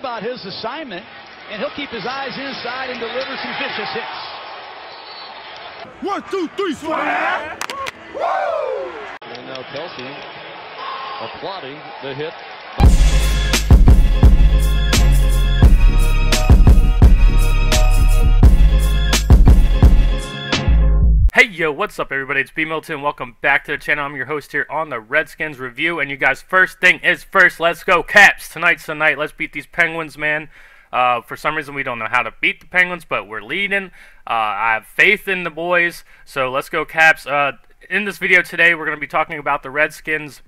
about his assignment, and he'll keep his eyes inside and deliver some vicious hits. 1, 2, 3, swag! Woo! And now Kelsey applauding the hit. Hey yo, what's up everybody, it's B Milton. Welcome back to the channel. I'm your host here on the Redskins review, and you guys, first thing is first, let's go Caps. Tonight's the night. Let's beat these Penguins, man. For some reason we don't know how to beat the Penguins, but we're leading. I have faith in the boys, so let's go Caps. In this video today we're going to be talking about the Redskins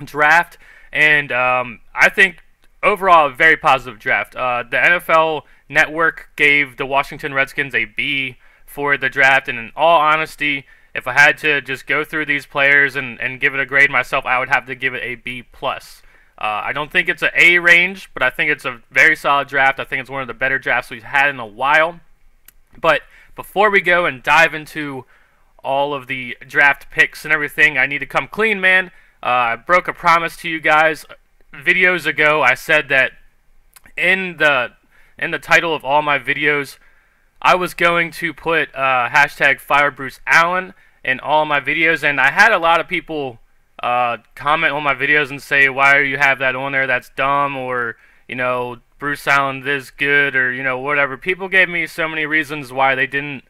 draft, and I think overall a very positive draft. The NFL Network gave the Washington Redskins a B for the draft, and in all honesty, if I had to just go through these players and give it a grade myself, I would have to give it a B+. I don't think it's an A range, but I think it's a very solid draft. I think it's one of the better drafts we've had in a while. But before we go and dive into all of the draft picks and everything, I need to come clean, man. I broke a promise to you guys videos ago. I said that in the title of all my videos, I was going to put hashtag Fire Bruce Allen in all my videos, and I had a lot of people comment on my videos and say, why do you have that on there? That's dumb, or, you know, Bruce Allen this good, or, you know, whatever. People gave me so many reasons why they didn't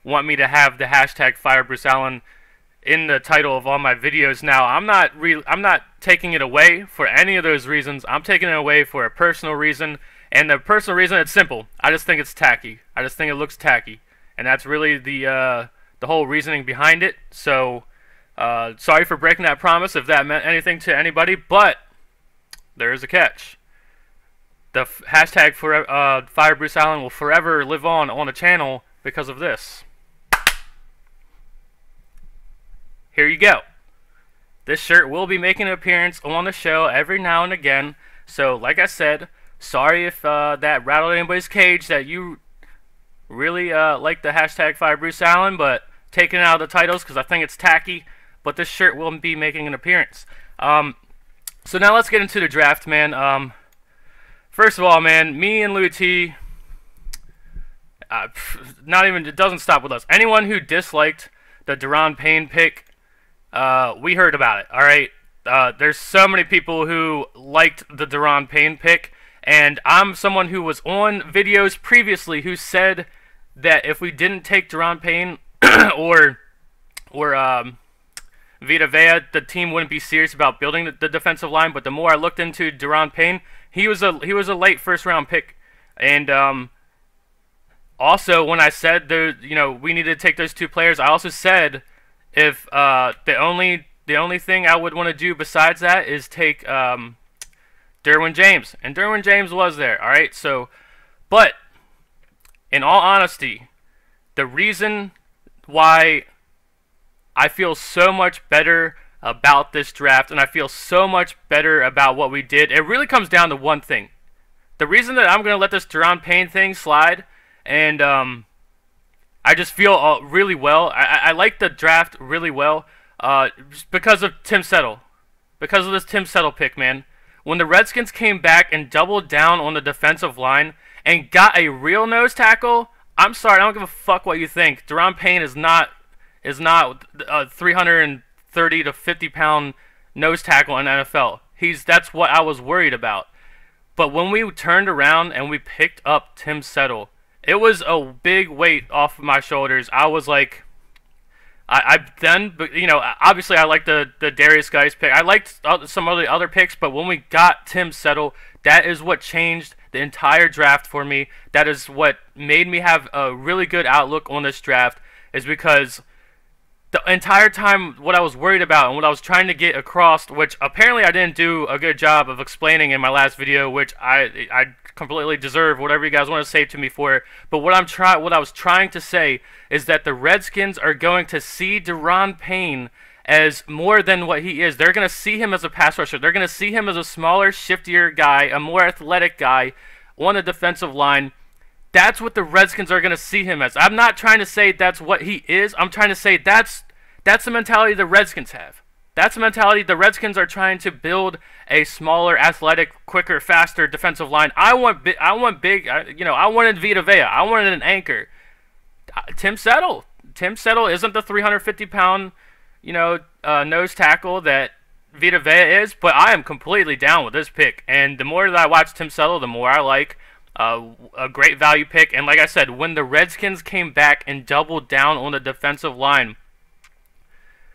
want me to have the hashtag Fire Bruce Allen in the title of all my videos. Now, I'm not taking it away for any of those reasons. I'm taking it away for a personal reason. And the personal reason, it's simple. I just think it's tacky. I just think it looks tacky, and that's really the whole reasoning behind it. So, sorry for breaking that promise if that meant anything to anybody, but there is a catch. The hashtag for Fire Bruce Allen will forever live on the channel because of this. Here you go. This shirt will be making an appearance on the show every now and again. So, like I said, sorry if that rattled anybody's cage that you really like the hashtag Fire Bruce Allen, but taking it out of the titles because I think it's tacky. But this shirt will be making an appearance. So now let's get into the draft, man. First of all, man, me and Louis T, it doesn't stop with us. Anyone who disliked the Geron Payne pick, we heard about it, all right? There's so many people who liked the Geron Payne pick, and I'm someone who was on videos previously who said that if we didn't take Geron Payne or Vita Vea, the team wouldn't be serious about building the defensive line. But the more I looked into Geron Payne, he was a late first-round pick, and also when I said we needed to take those two players, I also said if the only thing I would want to do besides that is take Derwin James, and Derwin James was there, all right? So, but in all honesty, the reason why I feel so much better about this draft and I feel so much better about what we did, it really comes down to one thing. The reason that I'm going to let this Geron Payne thing slide, and I just feel really well. I like the draft really well just because of Tim Settle. Because of this Tim Settle pick, man. When the Redskins came back and doubled down on the defensive line and got a real nose tackle, I'm sorry, I don't give a fuck what you think. Geron Payne is not a 330 to 50 pound nose tackle in the NFL. That's what I was worried about. But when we turned around and we picked up Tim Settle, it was a big weight off of my shoulders. I was like, obviously I liked the Darius Guice pick. I liked some of the other picks, but when we got Tim Settle, that is what changed the entire draft for me. That is what made me have a really good outlook on this draft, is because the entire time what I was worried about and what I was trying to get across, which apparently I didn't do a good job of explaining in my last video, which I completely deserve whatever you guys want to say to me for it. But what I was trying to say is that the Redskins are going to see Geron Payne as more than what he is. They're going to see him as a pass rusher. They're going to see him as a smaller, shiftier guy, a more athletic guy on the defensive line. That's what the Redskins are going to see him as. I'm not trying to say that's what he is. I'm trying to say that's the mentality the Redskins have. That's the mentality. The Redskins are trying to build a smaller, athletic, quicker, faster defensive line. I wanted Vita Vea. I wanted an anchor. Tim Settle isn't the 350-pound, nose tackle that Vita Vea is, but I am completely down with this pick. And the more that I watch Tim Settle, the more I like a great value pick. And like I said, when the Redskins came back and doubled down on the defensive line,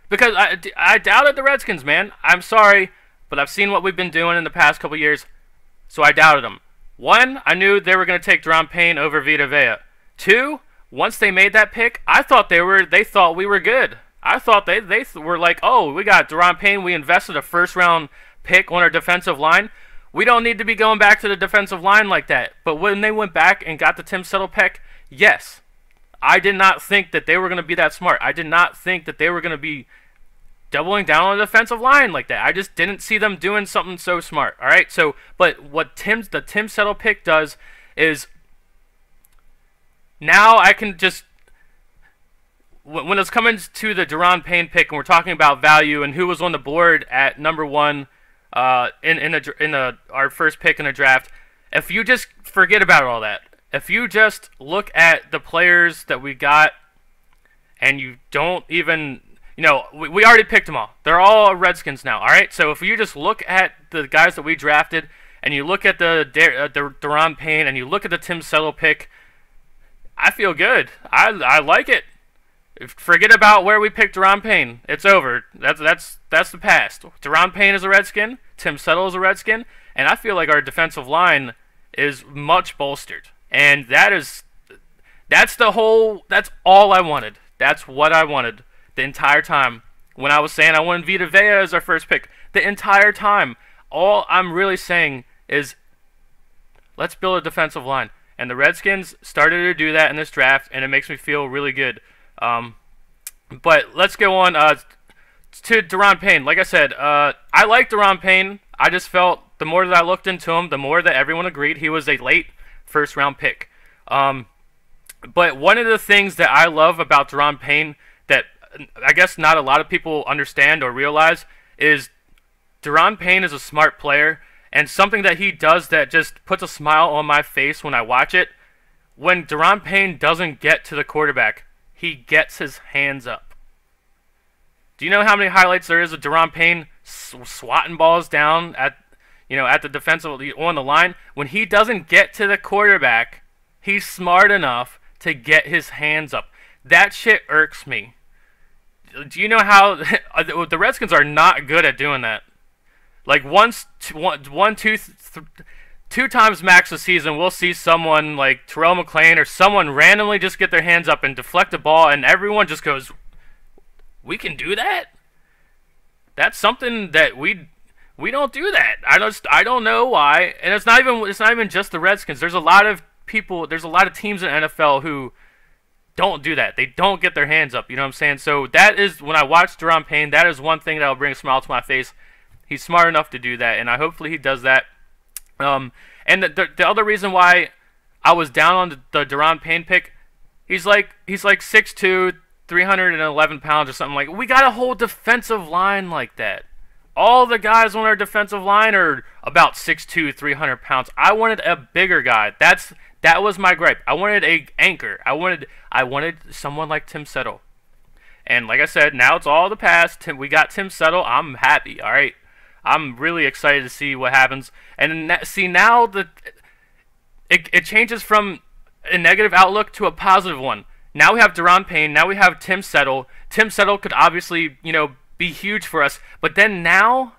because I doubted the Redskins, man. I'm sorry, but I've seen what we've been doing in the past couple years, so I doubted them. 1, I knew they were going to take Geron Payne over Vita Vea. 2, once they made that pick, I thought they thought we were good. I thought they were like, oh, we got Geron Payne. We invested a first-round pick on our defensive line. We don't need to be going back to the defensive line like that. But when they went back and got the Tim Settle pick, yes, I did not think that they were going to be that smart. I did not think that they were going to be doubling down on the defensive line like that. I just didn't see them doing something so smart. All right, so but what the Tim Settle pick does is now I can just, when it's coming to the Geron Payne pick and we're talking about value and who was on the board at number 1 in our first pick in the draft, if you just forget about all that, if you just look at the players that we got and you don't even, we already picked them all. They're all Redskins now, all right? So if you just look at the guys that we drafted and you look at the Geron Payne and you look at the Tim Settle pick, I feel good. I like it. Forget about where we picked Geron Payne. It's over. That's the past. Geron Payne is a Redskin. Tim Settle is a Redskin. And I feel like our defensive line is much bolstered. And that's all I wanted. That's what I wanted the entire time. When I was saying I wanted Vita Vea as our first pick, the entire time, all I'm really saying is let's build a defensive line. And the Redskins started to do that in this draft, and it makes me feel really good. But let's go on to Geron Payne. Like I said, I like Geron Payne. I just felt the more that I looked into him, the more that everyone agreed he was a late first-round pick. But one of the things that I love about Geron Payne that I guess not a lot of people understand or realize is Geron Payne is a smart player, and something that he does that just puts a smile on my face when I watch it. When Geron Payne doesn't get to the quarterback, he gets his hands up. Do you know how many highlights there is of Geron Payne swatting balls down at the defensive on the line? When he doesn't get to the quarterback, he's smart enough to get his hands up. That shit irks me. Do you know how the Redskins are not good at doing that? Like two times max a season, we'll see someone like Terrell McClain or someone randomly just get their hands up and deflect a ball, and everyone just goes, "We can do that." That's something that we don't do that. I don't know why, and it's not even just the Redskins. There's a lot of people. There's a lot of teams in the NFL who don't do that. They don't get their hands up. You know what I'm saying? So that is, when I watch Geron Payne, that is one thing that will bring a smile to my face. He's smart enough to do that, and hopefully he does that. And the other reason why I was down on the Geron Payne pick, he's like 6'2", 311 pounds or something. Like, we got a whole defensive line like that. All the guys on our defensive line are about 6'2", 300 pounds. I wanted a bigger guy. That was my gripe. I wanted a anchor. I wanted someone like Tim Settle. And like I said, now it's all the past. We got Tim Settle. I'm happy. All right. I'm really excited to see what happens. And see, now it changes from a negative outlook to a positive one. Now we have Geron Payne. Now we have Tim Settle. Tim Settle could obviously, be huge for us. But then now,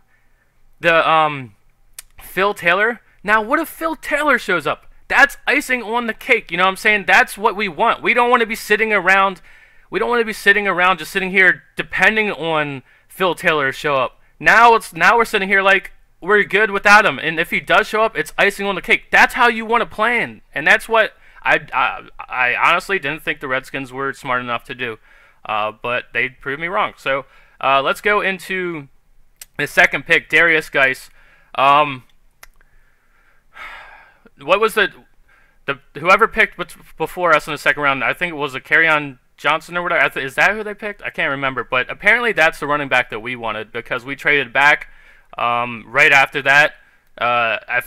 the Phil Taylor. Now, what if Phil Taylor shows up? That's icing on the cake. You know what I'm saying? That's what we want. We don't want to be sitting around. We don't want to be sitting around just sitting here depending on Phil Taylor to show up. Now we're sitting here like we're good without him, and if he does show up, it's icing on the cake. That's how you want to plan, and that's what I honestly didn't think the Redskins were smart enough to do, but they proved me wrong. So let's go into the second pick, Darius Guice. What was whoever picked before us in the second round? I think it was a Geron Johnson or whatever. Is that who they picked? I can't remember. But apparently that's the running back that we wanted because we traded back right after that. I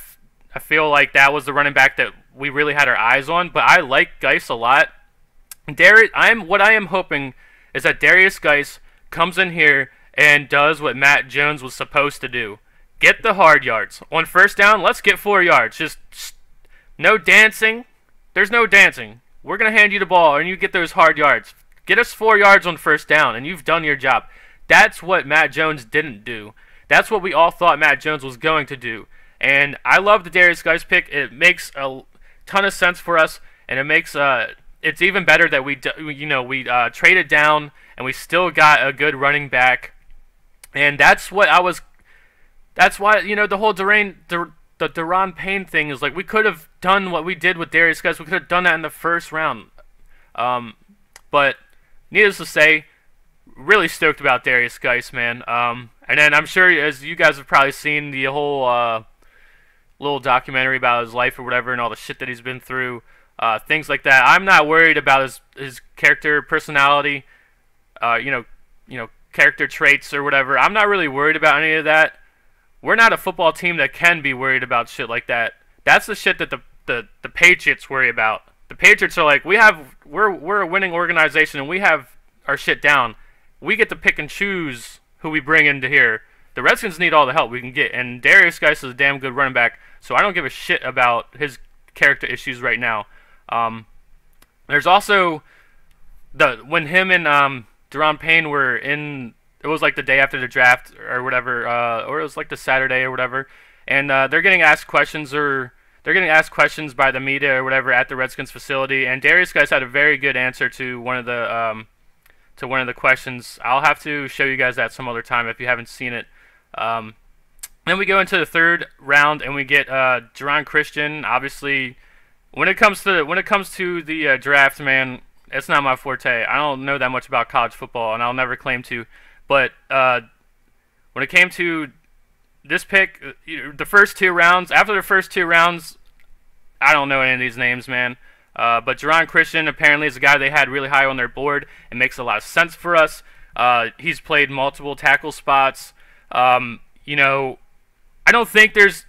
feel like that was the running back that we really had our eyes on. But I like Guice a lot. What I am hoping is that Darius Guice comes in here and does what Matt Jones was supposed to do. Get the hard yards. On first down, let's get 4 yards. Just no dancing. There's no dancing. We're going to hand you the ball, and you get those hard yards. Get us 4 yards on first down, and you've done your job. That's what Matt Jones didn't do. That's what we all thought Matt Jones was going to do. And I love the Darius Guice pick. It makes a ton of sense for us, and it makes it's even better that we traded down and we still got a good running back. And that's why the whole Geron Payne thing is like we could have done what we did with Darius Guice. We could have done that in the first round. But needless to say, really stoked about Darius Guice, man. And then I'm sure, as you guys have probably seen, the whole little documentary about his life or whatever and all the shit that he's been through, things like that. I'm not worried about his character, personality, character traits or whatever. I'm not really worried about any of that. We're not a football team that can be worried about shit like that. That's the shit that the Patriots worry about. The Patriots are like, we're a winning organization and we have our shit down. We get to pick and choose who we bring into here. The Redskins need all the help we can get, and Darius Guice is a damn good running back, so I don't give a shit about his character issues right now. There's also when him and Geron Payne were in, it was like the day after the draft or whatever, or it was like the Saturday or whatever, and they're getting asked questions by the media or whatever at the Redskins facility, and Darius Guice had a very good answer to one of the questions. I'll have to show you guys that some other time if you haven't seen it. Then we go into the third round and we get Geron Christian. Obviously, when it comes to the draft, man, it's not my forte. I don't know that much about college football, and I'll never claim to. But when it came to this pick, the first 2 rounds, after the first 2 rounds, I don't know any of these names, man. But Geron Christian apparently is a guy they had really high on their board. It makes a lot of sense for us. He's played multiple tackle spots. I don't think there's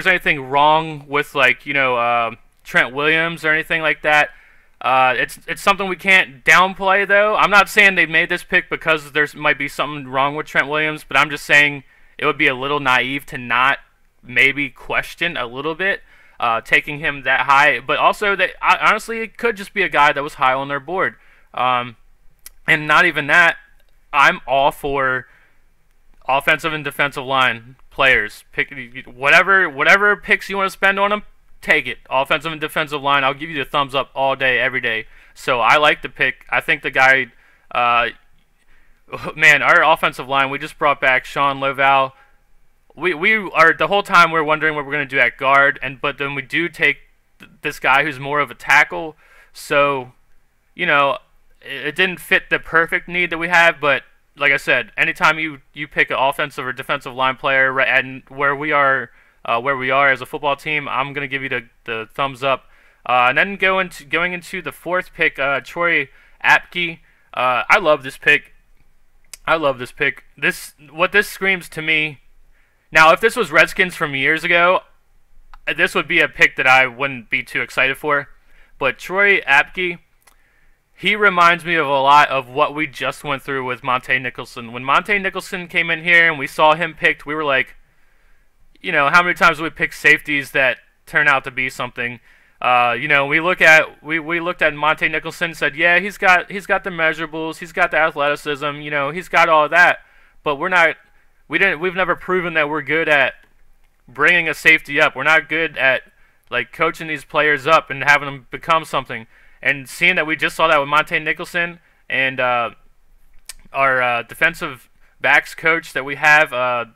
anything wrong with Trent Williams or anything like that. It's something we can't downplay, though. I'm not saying they made this pick because there might be something wrong with Trent Williams, but I'm just saying it would be a little naive to not maybe question a little bit taking him that high. But also, honestly, it could just be a guy that was high on their board. And not even that. I'm all for offensive and defensive line players. Pick whatever picks you want to spend on them. Take it. Offensive and defensive line, I'll give you the thumbs up all day, every day. So I like the pick. I think the guy, man, our offensive line, we just brought back Sean Loval. We are, the whole time we're wondering what we're going to do at guard, but then we do take this guy who's more of a tackle. So, it didn't fit the perfect need that we have, but like I said, anytime you pick an offensive or defensive line player, and where we are as a football team, I'm going to give you the thumbs up. And then going into the fourth pick, Troy Apke. I love this pick. What this screams to me. Now, if this was Redskins from years ago, this would be a pick that I wouldn't be too excited for. But Troy Apke, he reminds me of a lot of what we just went through with Monte Nicholson. When Monte Nicholson came in here and we saw him picked, we were like, how many times we pick safeties that turn out to be something? We looked at Monte Nicholson and said, yeah, he's got the measurables, he's got the athleticism, he's got all that, but we've never proven that we're good at bringing a safety up. We're not good at coaching these players up and having them become something. And seeing that we just saw that with Monte Nicholson and our defensive backs coach that we have, I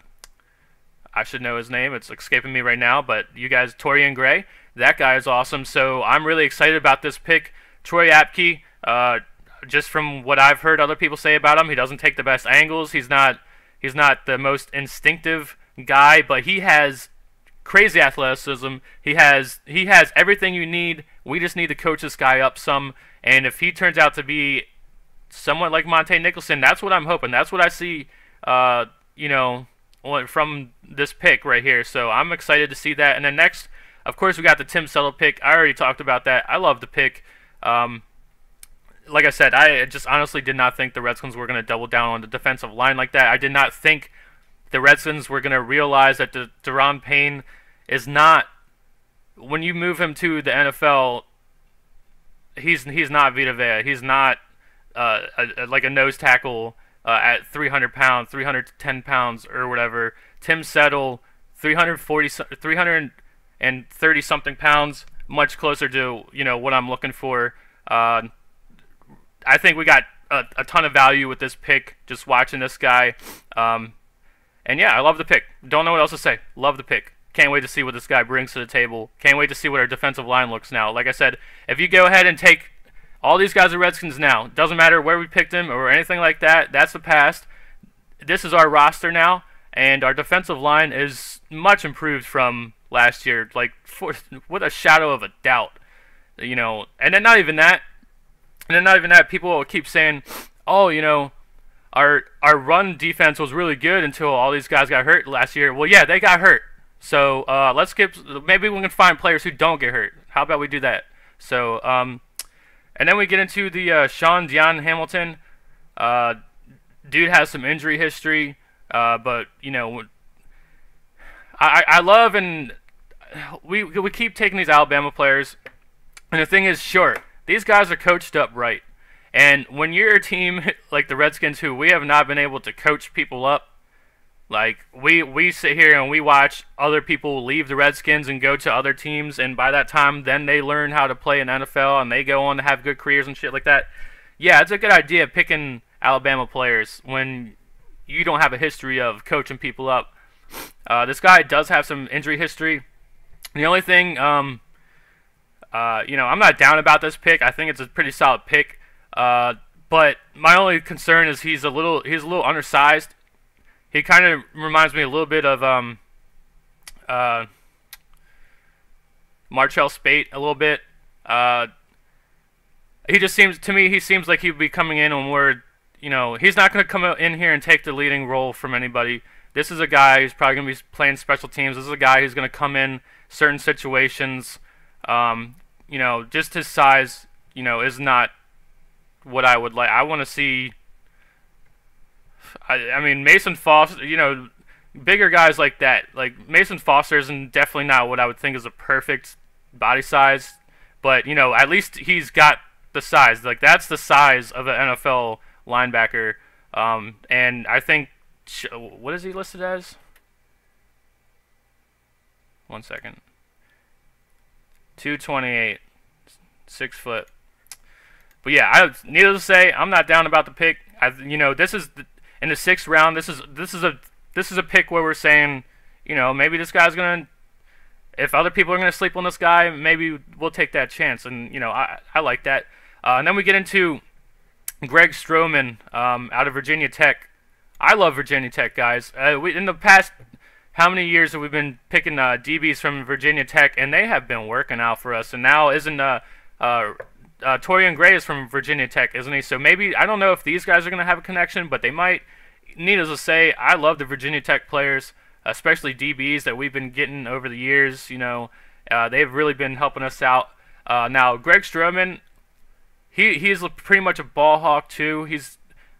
should know his name. It's escaping me right now, but you guys, Torian Gray, that guy is awesome. So I'm really excited about this pick. Troy Apke, just from what I've heard other people say about him, he doesn't take the best angles. He's not the most instinctive guy, but he has crazy athleticism. He has everything you need We just need to coach this guy up some, and if he turns out to be somewhat like Monte Nicholson, that's what I'm hoping. That's what I see, you know, from this pick right here. So I'm excited to see that. And then next, of course, we got the Tim Settle pick. I already talked about that. I love the pick. Like I said, I just honestly did not think the Redskins were going to double down on the defensive line like that. I did not think the Redskins were going to realize that Geron Payne is not, when you move him to the NFL, he's not Vita Vea. He's not like a nose tackle at 300 pounds, 310 pounds or whatever. Tim Settle, 330 something pounds, much closer to, you know, what I'm looking for. I think we got a ton of value with this pick, just watching this guy. And yeah, I love the pick. Don't know what else to say. Love the pick. Can't wait to see what this guy brings to the table. Can't wait to see what our defensive line looks now. Like I said, if you go ahead and take all these guys are Redskins now, doesn't matter where we picked them or anything like that, that's the past. This is our roster now, and our defensive line is much improved from last year, like with a shadow of a doubt. You know, and then not even that, people will keep saying, oh, you know, our run defense was really good until all these guys got hurt last year. Well, yeah, they got hurt. So maybe we can find players who don't get hurt. How about we do that? So, and then we get into the Sean Dion Hamilton. Dude has some injury history, but you know, I love, and we keep taking these Alabama players, and the thing is, sure, these guys are coached up right. And when you're a team like the Redskins, who we have not been able to coach people up, like we sit here and we watch other people leave the Redskins and go to other teams, and by that time, then they learn how to play in NFL and they go on to have good careers and shit like that. Yeah, it's a good idea picking Alabama players when you don't have a history of coaching people up. This guy does have some injury history. The only thing, you know, I'm not down about this pick. I think it's a pretty solid pick. But my only concern is he's a little undersized. He kind of reminds me a little bit of Marchell Spate a little bit. He just seems like he'd be coming in when we're, you know, he's not going to come in here and take the leading role from anybody. This is a guy who's probably going to be playing special teams. This is a guy who's going to come in certain situations. You know, just his size, you know, is not what I would like. I want to see, I mean, Mason Foster, you know, bigger guys like that. Like, Mason Foster isn't definitely not what I would think is a perfect body size, but, you know, at least he's got the size. Like, that's the size of an NFL linebacker. And I think, what is he listed as? 1 second. 228, 6 foot. But yeah, needless to say, I'm not down about the pick. You know, this is in the 6th round. This is a pick where we're saying, you know, maybe this guy's gonna. If other people are gonna sleep on this guy, maybe we'll take that chance. And you know, I like that. And then we get into Greg Stroman out of Virginia Tech. I love Virginia Tech guys. In the past, how many years have we been picking DBs from Virginia Tech, and they have been working out for us. And now isn't Torian Gray is from Virginia Tech, isn't he? So maybe, I don't know if these guys are going to have a connection, but they might. Needless to say, I love the Virginia Tech players, especially DBs that we've been getting over the years. You know, they've really been helping us out. Now, Greg Stroman, he's pretty much a ball hawk too.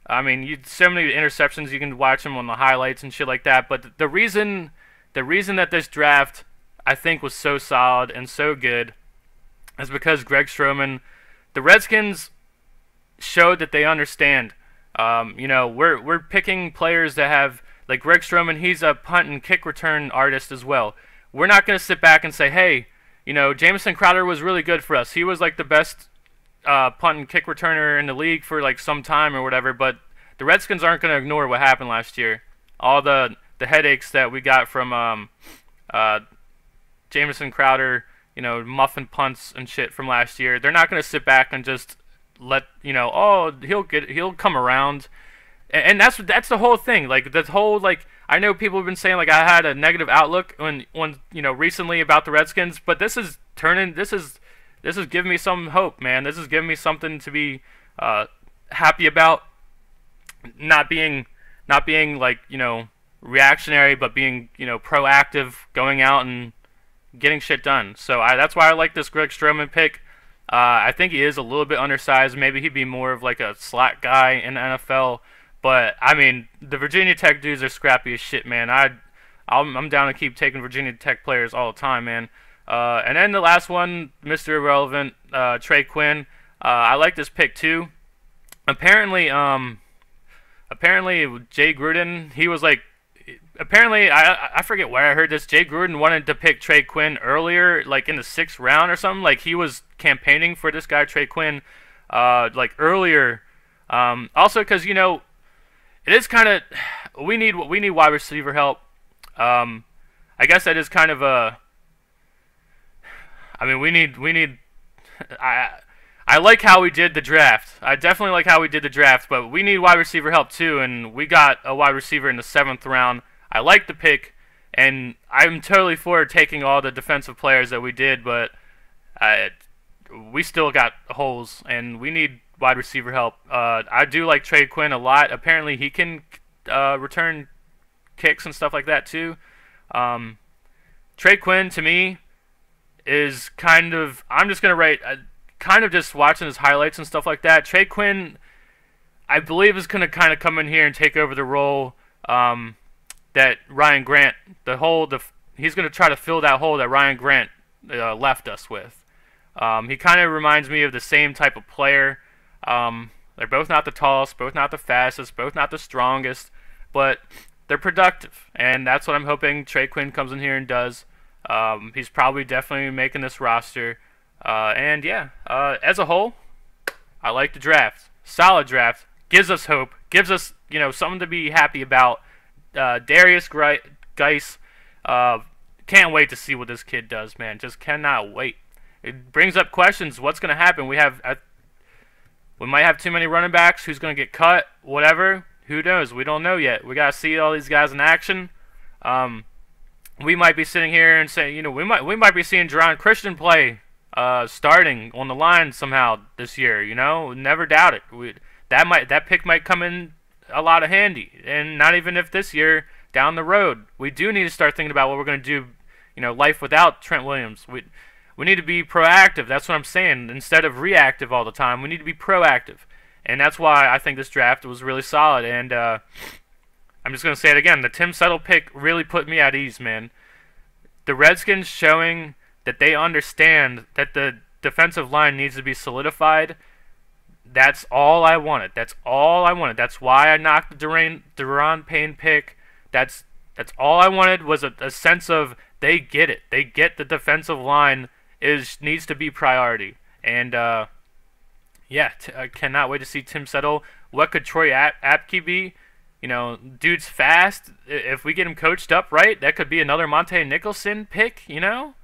I mean, so many interceptions, you can watch him on the highlights and shit like that. But the reason that this draft, I think, was so solid and so good is because Greg Stroman, the Redskins showed that they understand. You know, we're picking players that have, like Greg Stroman, he's a punt and kick return artist as well. We're not going to sit back and say, hey, you know, Jamison Crowder was really good for us. He was like the best punt and kick returner in the league for like some time or whatever, but the Redskins aren't going to ignore what happened last year. All the headaches that we got from Jamison Crowder, you know, muffin punts and shit from last year. They're not going to sit back and just let, you know, oh, he'll come around. And that's the whole thing. Like, the whole, like, I know people have been saying, like, I had a negative outlook when you know, recently about the Redskins, but this is this is giving me some hope, man. This is giving me something to be happy about. Not being like, you know, reactionary, but being, you know, proactive, going out and getting shit done. So that's why I like this Greg Stroman pick. I think he is a little bit undersized. Maybe he'd be more of like a slot guy in the NFL. But I mean, the Virginia Tech dudes are scrappy as shit, man. I'm down to keep taking Virginia Tech players all the time, man. And then the last one, Mr. Irrelevant, Trey Quinn. I like this pick too. Apparently Jay Gruden, he was like, apparently, I forget where I heard this, Jay Gruden wanted to pick Trey Quinn earlier, like in the 6th round or something. Like, he was campaigning for this guy, Trey Quinn, like earlier. Also, because, you know, it is kind of, we need wide receiver help. I guess that is kind of a, I mean, we need, I like how we did the draft. I definitely like how we did the draft, but we need wide receiver help too, and we got a wide receiver in the 7th round. I like the pick, and I'm totally for taking all the defensive players that we did, but we still got holes, and we need wide receiver help. I do like Trey Quinn a lot. Apparently he can return kicks and stuff like that too. Trey Quinn, to me, is kind of, I'm just going to write, kind of just watching his highlights and stuff like that. Trey Quinn, I believe, is going to kind of come in here and take over the role that Ryan Grant, he's going to try to fill that hole that Ryan Grant left us with. He kind of reminds me of the same type of player. They're both not the tallest, both not the fastest, both not the strongest, but they're productive, and that's what I'm hoping Trey Quinn comes in here and does. He's probably definitely making this roster. And yeah, as a whole, I like the draft. Solid draft. Gives us hope. Gives us, you know, something to be happy about. Darius Guice, can't wait to see what this kid does, man. Just cannot wait. It brings up questions. What's going to happen? We might have too many running backs. Who's going to get cut? Whatever. Who knows? We don't know yet. We got to see all these guys in action. We might be sitting here and saying, you know, we might be seeing Geron Christian play starting on the line somehow this year. You know, never doubt it. That pick might come in a lot of handy, and not even if this year, down the road. We do need to start thinking about what we're going to do, you know, life without Trent Williams. We need to be proactive. That's what I'm saying. Instead of reactive all the time, we need to be proactive, and that's why I think this draft was really solid. And I'm just going to say it again. The Tim Settle pick really put me at ease, man. The Redskins showing that they understand that the defensive line needs to be solidified. That's all I wanted. That's all I wanted. That's why I knocked the Geron Payne pick. That's all I wanted, was a sense of they get it. They get the defensive line needs to be priority. And yeah, I cannot wait to see Tim Settle. What could Troy Apke be? You know, dude's fast. If we get him coached up right, that could be another Monte Nicholson pick, you know?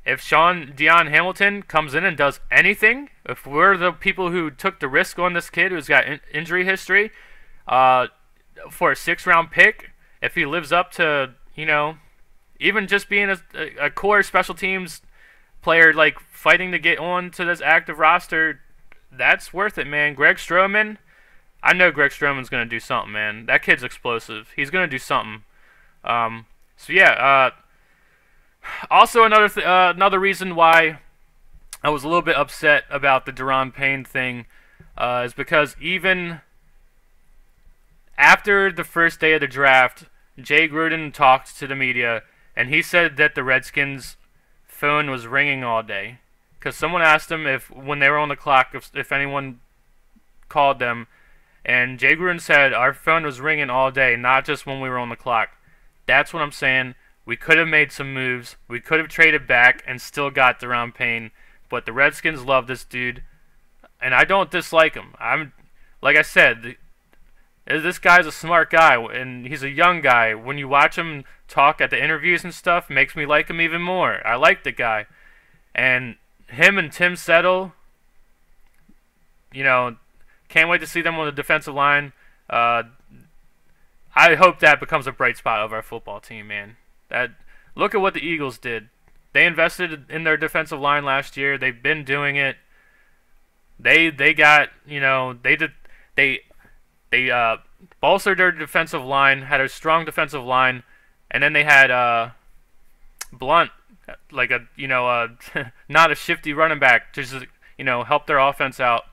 If Dion Hamilton comes in and does anything, if we're the people who took the risk on this kid who's got injury history for a 6th-round pick, if he lives up to, you know, even just being a core special teams player, like fighting to get on to this active roster, that's worth it, man. Greg Stroman, I know Greg Stroman's going to do something, man. That kid's explosive. He's going to do something. So yeah, also another reason why I was a little bit upset about the Geron Payne thing is because even after the first day of the draft, Jay Gruden talked to the media, and he said that the Redskins' phone was ringing all day. Because someone asked him when they were on the clock, if anyone called them, and Jay Gruden said, our phone was ringing all day, not just when we were on the clock. That's what I'm saying. We could have made some moves. We could have traded back and still got Geron Payne. But the Redskins love this dude, and I don't dislike him. Like I said, this guy's a smart guy, and he's a young guy. When you watch him talk at the interviews and stuff, it makes me like him even more. I like the guy. And him and Tim Settle, you know, can't wait to see them on the defensive line. I hope that becomes a bright spot of our football team, man. Look at what the Eagles did. They invested in their defensive line last year. They've been doing it. They got, you know, they bolstered their defensive line, had a strong defensive line, and then they had Blunt, like a, you know, not a shifty running back, just, you know, help their offense out.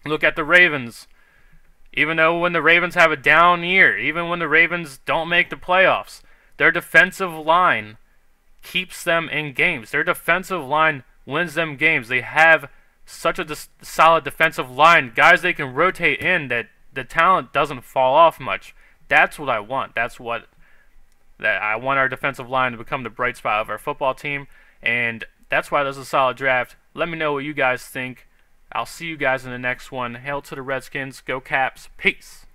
Look at the Ravens. Even though when the Ravens have a down year, even when the Ravens don't make the playoffs, their defensive line keeps them in games. Their defensive line wins them games. They have such a solid defensive line, guys they can rotate in, that the talent doesn't fall off much. That's what I want. I want our defensive line to become the bright spot of our football team, and that's why this is a solid draft. Let me know what you guys think. I'll see you guys in the next one. Hail to the Redskins. Go Caps. Peace.